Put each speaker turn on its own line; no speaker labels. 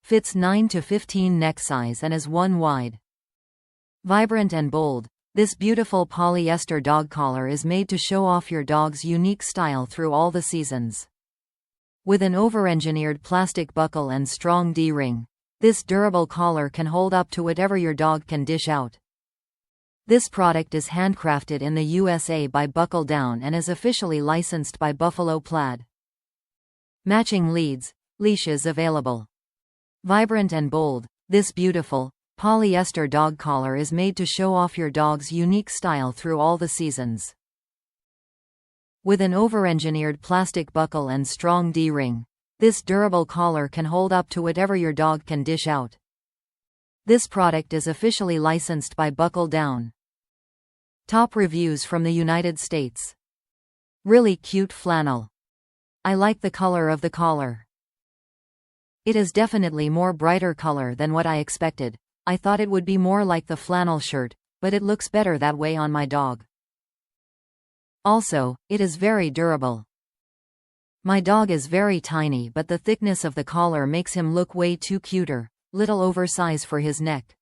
Fits 9 to 15 neck size and is 1 wide. Vibrant and bold, this beautiful polyester dog collar is made to show off your dog's unique style through all the seasons. With an overengineered plastic buckle and strong D-ring, this durable collar can hold up to whatever your dog can dish out. This product is handcrafted in the USA by Buckle Down and is officially licensed by Buffalo Plaid. Matching leashes available. Vibrant and bold, this beautiful, polyester dog collar is made to show off your dog's unique style through all the seasons. With an overengineered plastic buckle and strong D-ring, this durable collar can hold up to whatever your dog can dish out. This product is officially licensed by Buckle Down. Top reviews from the United States. Really cute flannel. I like the color of the collar. It is definitely more brighter color than what I expected. I thought it would be more like the flannel shirt, but it looks better that way on my dog. Also, it is very durable. My dog is very tiny, but the thickness of the collar makes him look way too cuter, little oversize for his neck.